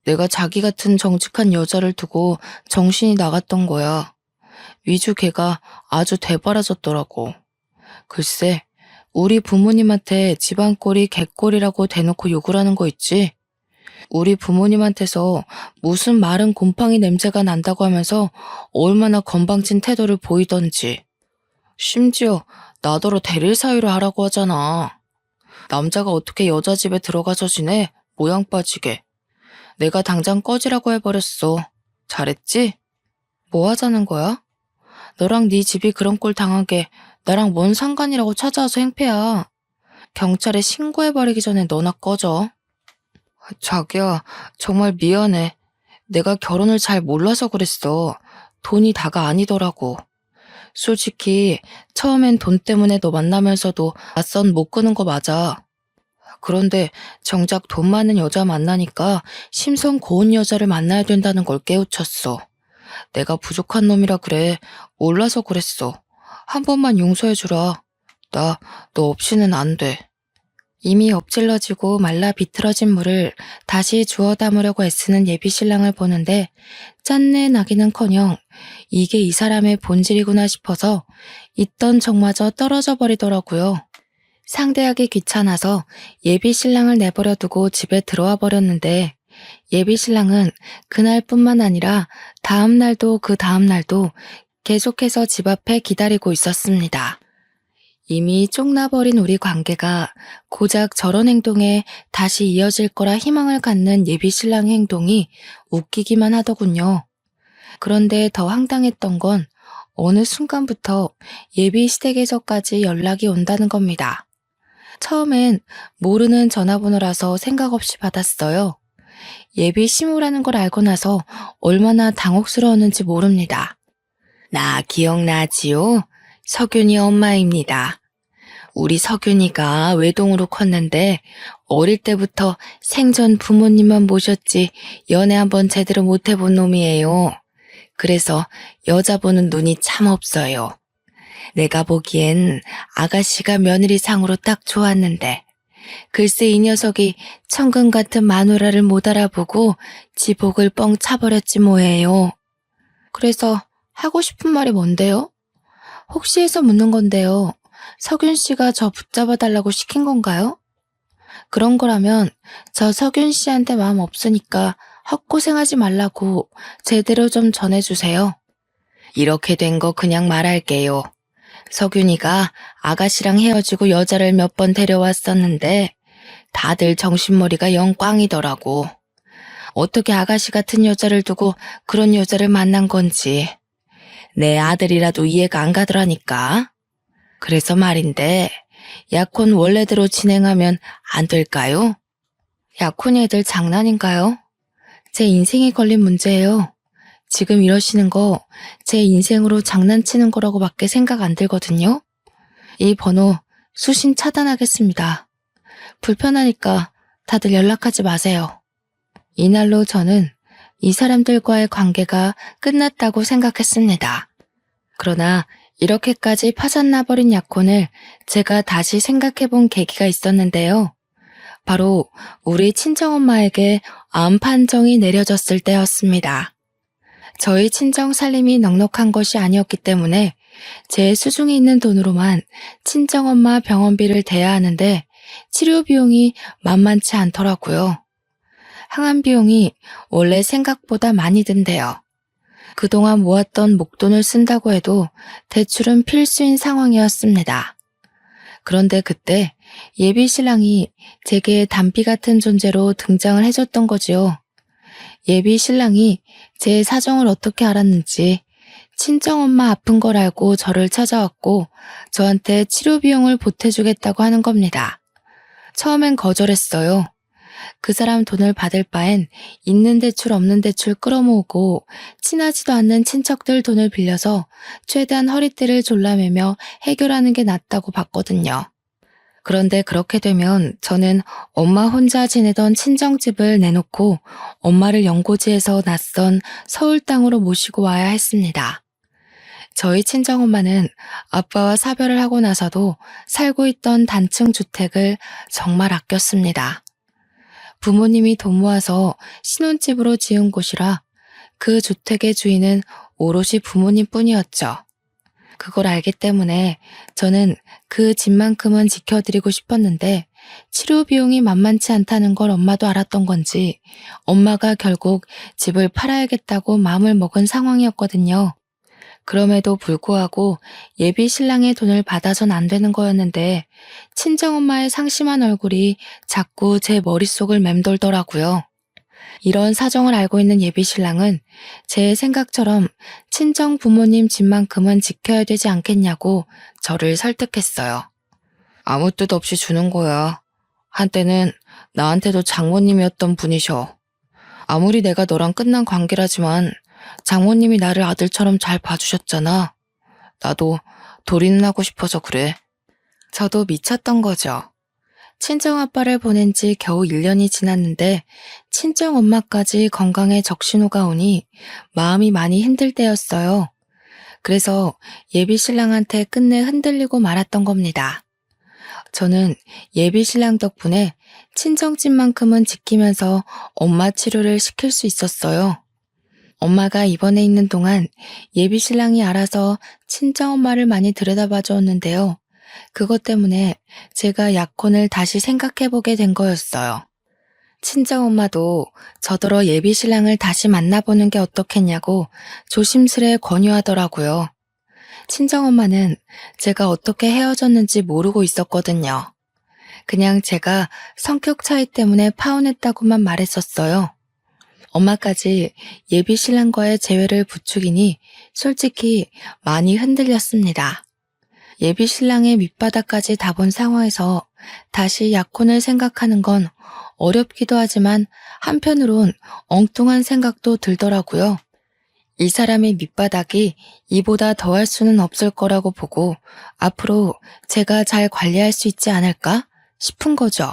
내가 자기 같은 정직한 여자를 두고 정신이 나갔던 거야. 위주 걔가 아주 대바라졌더라고. 글쎄, 우리 부모님한테 집안 꼴이 개꼴이라고 대놓고 욕을 하는 거 있지? 우리 부모님한테서 무슨 마른 곰팡이 냄새가 난다고 하면서 얼마나 건방진 태도를 보이던지. 심지어 나더러 대릴 사유를 하라고 하잖아. 남자가 어떻게 여자 집에 들어가서 지내? 모양 빠지게. 내가 당장 꺼지라고 해버렸어. 잘했지? 뭐 하자는 거야? 너랑 네 집이 그런 꼴 당하게 나랑 뭔 상관이라고 찾아와서 행패야. 경찰에 신고해버리기 전에 너나 꺼져. 자기야, 정말 미안해. 내가 결혼을 잘 몰라서 그랬어. 돈이 다가 아니더라고. 솔직히 처음엔 돈 때문에 너 만나면서도 맞선 못 끄는 거 맞아. 그런데 정작 돈 많은 여자 만나니까 심성 고운 여자를 만나야 된다는 걸 깨우쳤어. 내가 부족한 놈이라 그래. 몰라서 그랬어. 한 번만 용서해주라. 나 너 없이는 안 돼. 이미 엎질러지고 말라 비틀어진 물을 다시 주워 담으려고 애쓰는 예비신랑을 보는데 짠내 나기는커녕 이게 이 사람의 본질이구나 싶어서 있던 정마저 떨어져 버리더라고요. 상대하기 귀찮아서 예비신랑을 내버려 두고 집에 들어와 버렸는데 예비신랑은 그날뿐만 아니라 다음 날도 그 다음 날도 계속해서 집 앞에 기다리고 있었습니다. 이미 쪽나버린 우리 관계가 고작 저런 행동에 다시 이어질 거라 희망을 갖는 예비신랑의 행동이 웃기기만 하더군요. 그런데 더 황당했던 건 어느 순간부터 예비시댁에서까지 연락이 온다는 겁니다. 처음엔 모르는 전화번호라서 생각 없이 받았어요. 예비 시무라는 걸 알고 나서 얼마나 당혹스러웠는지 모릅니다. 나 기억나지요? 석윤이 엄마입니다. 우리 석윤이가 외동으로 컸는데 어릴 때부터 생전 부모님만 모셨지 연애 한번 제대로 못 해본 놈이에요. 그래서 여자 보는 눈이 참 없어요. 내가 보기엔 아가씨가 며느리상으로 딱 좋았는데 글쎄 이 녀석이 천금 같은 마누라를 못 알아보고 지복을 뻥 차버렸지 뭐예요. 그래서 하고 싶은 말이 뭔데요? 혹시 해서 묻는 건데요. 석윤 씨가 저 붙잡아 달라고 시킨 건가요? 그런 거라면 저 석윤 씨한테 마음 없으니까 헛고생하지 말라고 제대로 좀 전해주세요. 이렇게 된 거 그냥 말할게요. 석윤이가 아가씨랑 헤어지고 여자를 몇 번 데려왔었는데 다들 정신머리가 영 꽝이더라고. 어떻게 아가씨 같은 여자를 두고 그런 여자를 만난 건지 내 아들이라도 이해가 안 가더라니까. 그래서 말인데 약혼 원래대로 진행하면 안 될까요? 약혼이 애들 장난인가요? 제 인생에 걸린 문제예요. 지금 이러시는 거 제 인생으로 장난치는 거라고 밖에 생각 안 들거든요. 이 번호 수신 차단하겠습니다. 불편하니까 다들 연락하지 마세요. 이날로 저는 이 사람들과의 관계가 끝났다고 생각했습니다. 그러나 이렇게까지 파산나버린 약혼을 제가 다시 생각해본 계기가 있었는데요. 바로 우리 친정엄마에게 암 판정이 내려졌을 때였습니다. 저희 친정 살림이 넉넉한 것이 아니었기 때문에 제 수중에 있는 돈으로만 친정엄마 병원비를 대야 하는데 치료 비용이 만만치 않더라고요. 항암 비용이 원래 생각보다 많이 든대요. 그동안 모았던 목돈을 쓴다고 해도 대출은 필수인 상황이었습니다. 그런데 그때 예비 신랑이 제게 단비 같은 존재로 등장을 해줬던 거지요. 예비 신랑이 제 사정을 어떻게 알았는지 친정엄마 아픈 걸 알고 저를 찾아왔고 저한테 치료 비용을 보태주겠다고 하는 겁니다. 처음엔 거절했어요. 그 사람 돈을 받을 바엔 있는 대출 없는 대출 끌어모으고 친하지도 않는 친척들 돈을 빌려서 최대한 허리띠를 졸라매며 해결하는 게 낫다고 봤거든요. 그런데 그렇게 되면 저는 엄마 혼자 지내던 친정집을 내놓고 엄마를 연고지에서 낯선 서울 땅으로 모시고 와야 했습니다. 저희 친정엄마는 아빠와 사별을 하고 나서도 살고 있던 단층 주택을 정말 아꼈습니다. 부모님이 돈 모아서 신혼집으로 지은 곳이라 그 주택의 주인은 오롯이 부모님뿐이었죠. 그걸 알기 때문에 저는 그 집만큼은 지켜드리고 싶었는데 치료 비용이 만만치 않다는 걸 엄마도 알았던 건지 엄마가 결국 집을 팔아야겠다고 마음을 먹은 상황이었거든요. 그럼에도 불구하고 예비 신랑의 돈을 받아선 안 되는 거였는데 친정엄마의 상심한 얼굴이 자꾸 제 머릿속을 맴돌더라고요. 이런 사정을 알고 있는 예비 신랑은 제 생각처럼 친정 부모님 집만큼은 지켜야 되지 않겠냐고 저를 설득했어요. 아무 뜻 없이 주는 거야. 한때는 나한테도 장모님이었던 분이셔. 아무리 내가 너랑 끝난 관계라지만 장모님이 나를 아들처럼 잘 봐주셨잖아. 나도 도리는 하고 싶어서 그래. 저도 미쳤던 거죠. 친정아빠를 보낸 지 겨우 1년이 지났는데 친정엄마까지 건강에 적신호가 오니 마음이 많이 힘들 때였어요. 그래서 예비신랑한테 끝내 흔들리고 말았던 겁니다. 저는 예비신랑 덕분에 친정집만큼은 지키면서 엄마 치료를 시킬 수 있었어요. 엄마가 입원해 있는 동안 예비신랑이 알아서 친정엄마를 많이 들여다봐 줬는데요. 그것 때문에 제가 약혼을 다시 생각해보게 된 거였어요. 친정엄마도 저더러 예비신랑을 다시 만나보는 게 어떻겠냐고 조심스레 권유하더라고요. 친정엄마는 제가 어떻게 헤어졌는지 모르고 있었거든요. 그냥 제가 성격 차이 때문에 파혼했다고만 말했었어요. 엄마까지 예비신랑과의 재회를 부추기니 솔직히 많이 흔들렸습니다. 예비신랑의 밑바닥까지 다 본 상황에서 다시 약혼을 생각하는 건 어렵기도 하지만 한편으론 엉뚱한 생각도 들더라고요. 이 사람의 밑바닥이 이보다 더할 수는 없을 거라고 보고 앞으로 제가 잘 관리할 수 있지 않을까 싶은 거죠.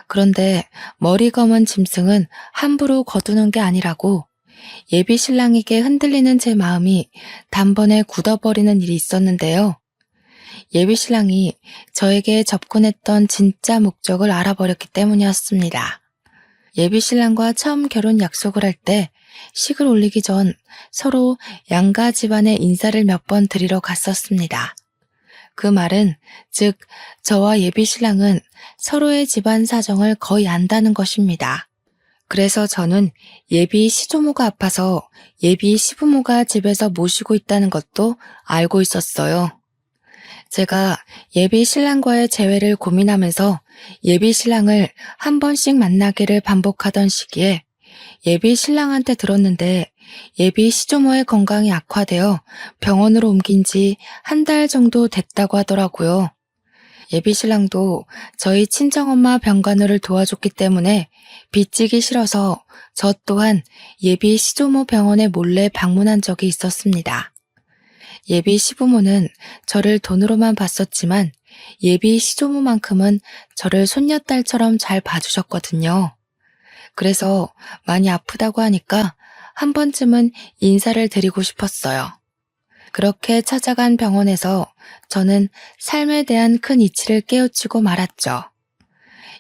그런데 머리 검은 짐승은 함부로 거두는 게 아니라고 예비신랑에게 흔들리는 제 마음이 단번에 굳어버리는 일이 있었는데요. 예비신랑이 저에게 접근했던 진짜 목적을 알아버렸기 때문이었습니다. 예비신랑과 처음 결혼 약속을 할 때 식을 올리기 전 서로 양가 집안에 인사를 몇 번 드리러 갔었습니다. 그 말은 즉 저와 예비신랑은 서로의 집안 사정을 거의 안다는 것입니다. 그래서 저는 예비 시조모가 아파서 예비 시부모가 집에서 모시고 있다는 것도 알고 있었어요. 제가 예비 신랑과의 재회를 고민하면서 예비 신랑을 한 번씩 만나기를 반복하던 시기에 예비 신랑한테 들었는데 예비 시조모의 건강이 악화되어 병원으로 옮긴 지 한 달 정도 됐다고 하더라고요. 예비 신랑도 저희 친정엄마 병간호를 도와줬기 때문에 빚지기 싫어서 저 또한 예비 시조모 병원에 몰래 방문한 적이 있었습니다. 예비 시부모는 저를 돈으로만 봤었지만 예비 시조모만큼은 저를 손녀딸처럼 잘 봐주셨거든요. 그래서 많이 아프다고 하니까 한 번쯤은 인사를 드리고 싶었어요. 그렇게 찾아간 병원에서 저는 삶에 대한 큰 이치를 깨우치고 말았죠.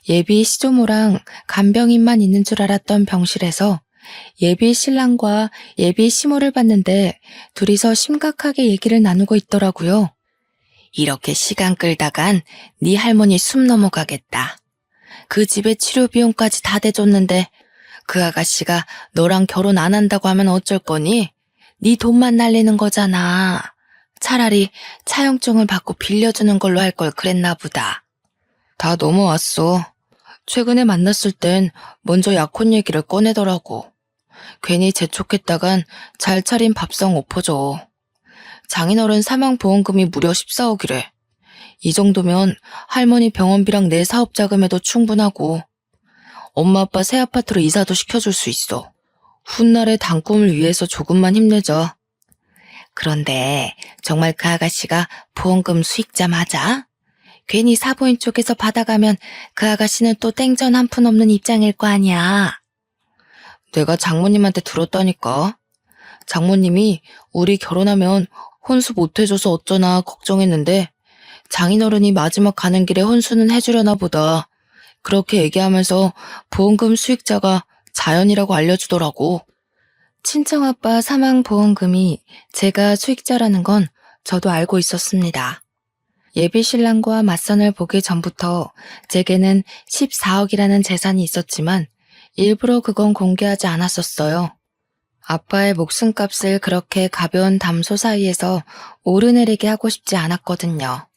예비 시조모랑 간병인만 있는 줄 알았던 병실에서 예비 신랑과 예비 시모를 봤는데 둘이서 심각하게 얘기를 나누고 있더라고요. 이렇게 시간 끌다간 네 할머니 숨 넘어가겠다. 그 집에 치료 비용까지 다 대줬는데 그 아가씨가 너랑 결혼 안 한다고 하면 어쩔 거니? 네 돈만 날리는 거잖아. 차라리 차용증을 받고 빌려주는 걸로 할 걸 그랬나 보다. 다 넘어왔어. 최근에 만났을 땐 먼저 약혼 얘기를 꺼내더라고. 괜히 재촉했다간 잘 차린 밥상 엎어져. 장인어른 사망보험금이 무려 14억이래. 이 정도면 할머니 병원비랑 내 사업 자금에도 충분하고 엄마 아빠 새 아파트로 이사도 시켜줄 수 있어. 훗날의 단꿈을 위해서 조금만 힘내자. 그런데 정말 그 아가씨가 보험금 수익자 맞아? 괜히 사보인 쪽에서 받아가면 그 아가씨는 또 땡전 한 푼 없는 입장일 거 아니야. 내가 장모님한테 들었다니까. 장모님이 우리 결혼하면 혼수 못 해줘서 어쩌나 걱정했는데 장인어른이 마지막 가는 길에 혼수는 해주려나 보다. 그렇게 얘기하면서 보험금 수익자가 자연이라고 알려주더라고. 친정아빠 사망보험금이 제가 수익자라는 건 저도 알고 있었습니다. 예비신랑과 맞선을 보기 전부터 제게는 14억이라는 재산이 있었지만 일부러 그건 공개하지 않았었어요. 아빠의 목숨값을 그렇게 가벼운 담소 사이에서 오르내리게 하고 싶지 않았거든요.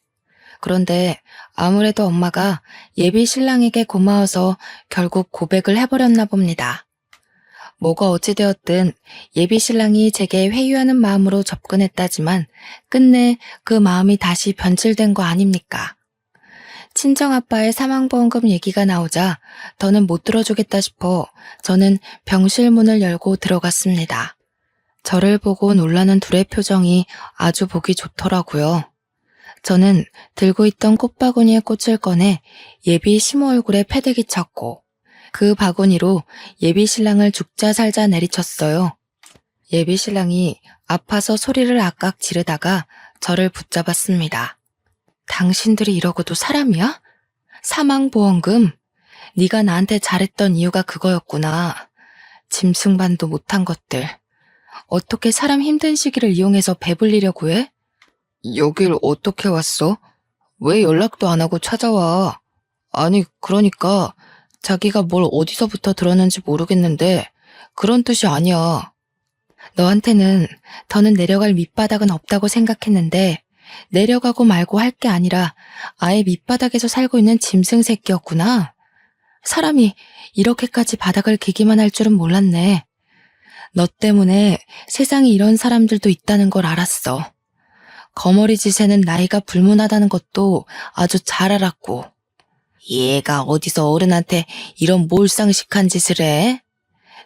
그런데 아무래도 엄마가 예비 신랑에게 고마워서 결국 고백을 해버렸나 봅니다. 뭐가 어찌되었든 예비 신랑이 제게 회유하는 마음으로 접근했다지만 끝내 그 마음이 다시 변질된 거 아닙니까? 친정아빠의 사망보험금 얘기가 나오자 더는 못 들어주겠다 싶어 저는 병실 문을 열고 들어갔습니다. 저를 보고 놀라는 둘의 표정이 아주 보기 좋더라고요. 저는 들고 있던 꽃바구니에 꽃을 꺼내 예비 시모 얼굴에 패대기 쳤고 그 바구니로 예비 신랑을 죽자 살자 내리쳤어요. 예비 신랑이 아파서 소리를 악악 지르다가 저를 붙잡았습니다. 당신들이 이러고도 사람이야? 사망보험금? 네가 나한테 잘했던 이유가 그거였구나. 짐승반도 못한 것들. 어떻게 사람 힘든 시기를 이용해서 배불리려고 해? 여길 어떻게 왔어? 왜 연락도 안 하고 찾아와? 아니, 그러니까 자기가 뭘 어디서부터 들었는지 모르겠는데 그런 뜻이 아니야. 너한테는 더는 내려갈 밑바닥은 없다고 생각했는데 내려가고 말고 할 게 아니라 아예 밑바닥에서 살고 있는 짐승 새끼였구나. 사람이 이렇게까지 바닥을 기기만 할 줄은 몰랐네. 너 때문에 세상에 이런 사람들도 있다는 걸 알았어. 거머리 짓에는 나이가 불문하다는 것도 아주 잘 알았고. 얘가 어디서 어른한테 이런 몰상식한 짓을 해?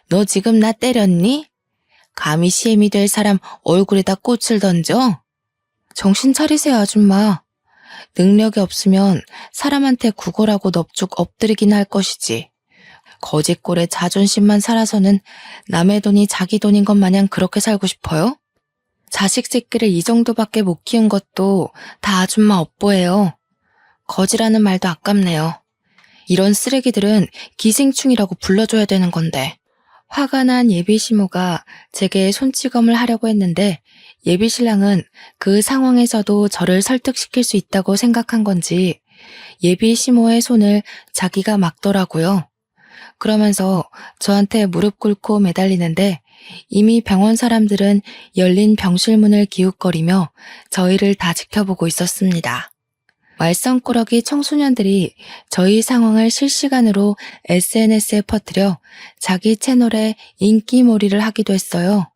너 지금 나 때렸니? 감히 시엠이 될 사람 얼굴에다 꽃을 던져? 정신 차리세요, 아줌마. 능력이 없으면 사람한테 구걸하고 넙죽 엎드리긴 할 것이지. 거짓골에 자존심만 살아서는 남의 돈이 자기 돈인 것 마냥 그렇게 살고 싶어요? 자식 새끼를 이 정도밖에 못 키운 것도 다 아줌마 업보예요. 거지라는 말도 아깝네요. 이런 쓰레기들은 기생충이라고 불러줘야 되는 건데. 화가 난 예비 시모가 제게 손찌검을 하려고 했는데 예비 신랑은 그 상황에서도 저를 설득시킬 수 있다고 생각한 건지 예비 시모의 손을 자기가 막더라고요. 그러면서 저한테 무릎 꿇고 매달리는데 이미 병원 사람들은 열린 병실문을 기웃거리며 저희를 다 지켜보고 있었습니다. 말썽꾸러기 청소년들이 저희 상황을 실시간으로 SNS에 퍼뜨려 자기 채널에 인기몰이를 하기도 했어요.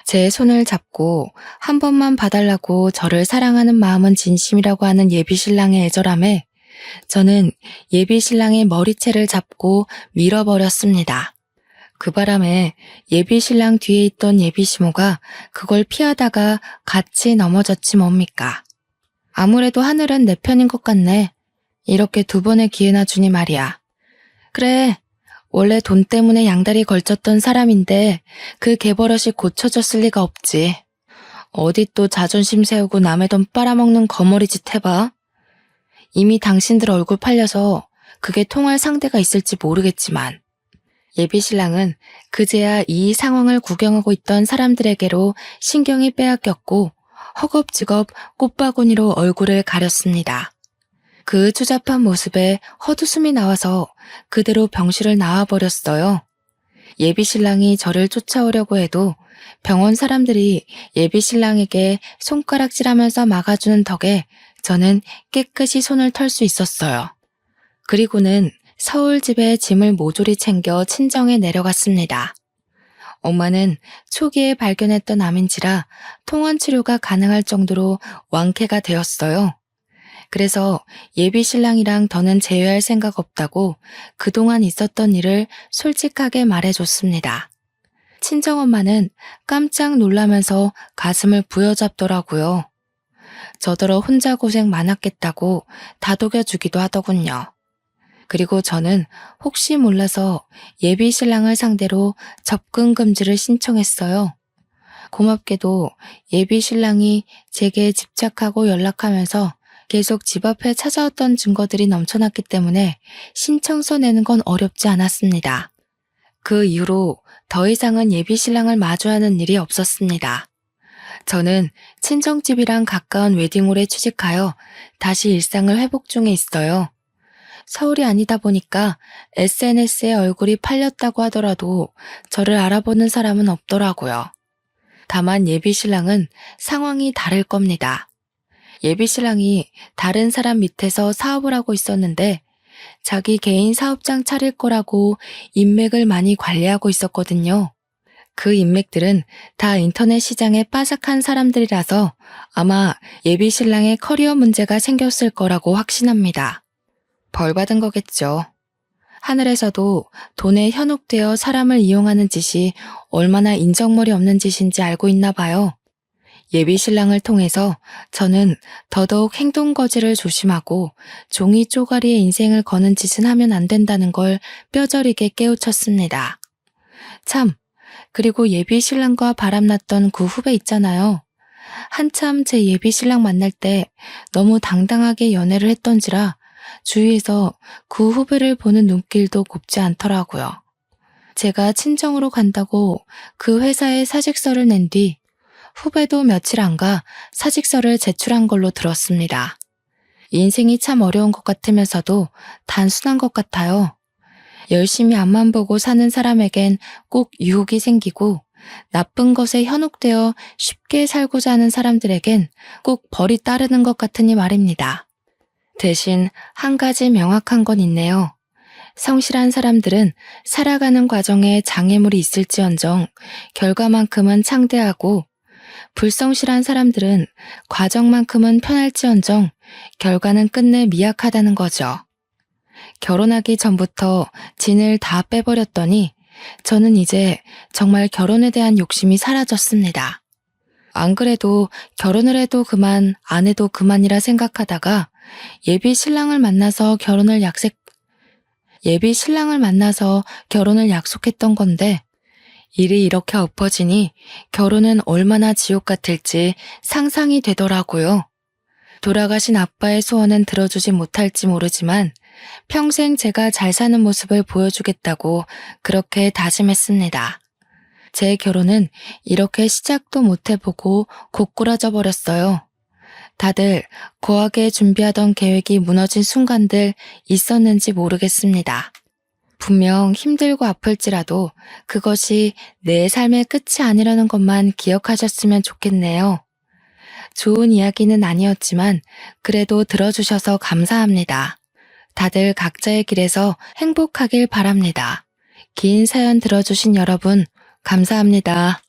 제 손을 잡고 한 번만 봐달라고 저를 사랑하는 마음은 진심이라고 하는 예비신랑의 애절함에 저는 예비신랑의 머리채를 잡고 밀어버렸습니다. 그 바람에 예비신랑 뒤에 있던 예비시모가 그걸 피하다가 같이 넘어졌지 뭡니까. 아무래도 하늘은 내 편인 것 같네. 이렇게 두 번의 기회나 주니 말이야. 그래, 원래 돈 때문에 양다리 걸쳤던 사람인데 그 개버릇이 고쳐졌을 리가 없지. 어디 또 자존심 세우고 남의 돈 빨아먹는 거머리짓 해봐. 이미 당신들 얼굴 팔려서 그게 통할 상대가 있을지 모르겠지만 예비신랑은 그제야 이 상황을 구경하고 있던 사람들에게로 신경이 빼앗겼고 허겁지겁 꽃바구니로 얼굴을 가렸습니다. 그 추잡한 모습에 헛웃음이 나와서 그대로 병실을 나와버렸어요. 예비신랑이 저를 쫓아오려고 해도 병원 사람들이 예비신랑에게 손가락질하면서 막아주는 덕에 저는 깨끗이 손을 털 수 있었어요. 그리고는 서울 집에 짐을 모조리 챙겨 친정에 내려갔습니다. 엄마는 초기에 발견했던 암인지라 통원 치료가 가능할 정도로 완쾌가 되었어요. 그래서 예비 신랑이랑 더는 재회할 생각 없다고 그동안 있었던 일을 솔직하게 말해줬습니다. 친정엄마는 깜짝 놀라면서 가슴을 부여잡더라고요. 저더러 혼자 고생 많았겠다고 다독여주기도 하더군요. 그리고 저는 혹시 몰라서 예비 신랑을 상대로 접근 금지를 신청했어요. 고맙게도 예비 신랑이 제게 집착하고 연락하면서 계속 집 앞에 찾아왔던 증거들이 넘쳐났기 때문에 신청서 내는 건 어렵지 않았습니다. 그 이후로 더 이상은 예비 신랑을 마주하는 일이 없었습니다. 저는 친정집이랑 가까운 웨딩홀에 취직하여 다시 일상을 회복 중에 있어요. 서울이 아니다 보니까 SNS에 얼굴이 팔렸다고 하더라도 저를 알아보는 사람은 없더라고요. 다만 예비신랑은 상황이 다를 겁니다. 예비신랑이 다른 사람 밑에서 사업을 하고 있었는데 자기 개인 사업장 차릴 거라고 인맥을 많이 관리하고 있었거든요. 그 인맥들은 다 인터넷 시장에 빠삭한 사람들이라서 아마 예비신랑의 커리어 문제가 생겼을 거라고 확신합니다. 벌 받은 거겠죠. 하늘에서도 돈에 현혹되어 사람을 이용하는 짓이 얼마나 인정머리 없는 짓인지 알고 있나 봐요. 예비 신랑을 통해서 저는 더더욱 행동 거지를 조심하고 종이 쪼가리에 인생을 거는 짓은 하면 안 된다는 걸 뼈저리게 깨우쳤습니다. 참, 그리고 예비 신랑과 바람났던 그 후배 있잖아요. 한참 제 예비 신랑 만날 때 너무 당당하게 연애를 했던지라 주위에서 그 후배를 보는 눈길도 곱지 않더라고요. 제가 친정으로 간다고 그 회사에 사직서를 낸 뒤 후배도 며칠 안 가 사직서를 제출한 걸로 들었습니다. 인생이 참 어려운 것 같으면서도 단순한 것 같아요. 열심히 앞만 보고 사는 사람에겐 꼭 유혹이 생기고 나쁜 것에 현혹되어 쉽게 살고자 하는 사람들에겐 꼭 벌이 따르는 것 같으니 말입니다. 대신 한 가지 명확한 건 있네요. 성실한 사람들은 살아가는 과정에 장애물이 있을지언정 결과만큼은 창대하고, 불성실한 사람들은 과정만큼은 편할지언정 결과는 끝내 미약하다는 거죠. 결혼하기 전부터 진을 다 빼버렸더니 저는 이제 정말 결혼에 대한 욕심이 사라졌습니다. 안 그래도 결혼을 해도 그만, 안 해도 그만이라 생각하다가 예비 신랑을 만나서 결혼을 약속했던 건데, 일이 이렇게 엎어지니 결혼은 얼마나 지옥 같을지 상상이 되더라고요. 돌아가신 아빠의 소원은 들어주지 못할지 모르지만 평생 제가 잘 사는 모습을 보여주겠다고 그렇게 다짐했습니다. 제 결혼은 이렇게 시작도 못 해보고 고꾸라져 버렸어요. 다들 거하게 준비하던 계획이 무너진 순간들 있었는지 모르겠습니다. 분명 힘들고 아플지라도 그것이 내 삶의 끝이 아니라는 것만 기억하셨으면 좋겠네요. 좋은 이야기는 아니었지만 그래도 들어주셔서 감사합니다. 다들 각자의 길에서 행복하길 바랍니다. 긴 사연 들어주신 여러분, 감사합니다.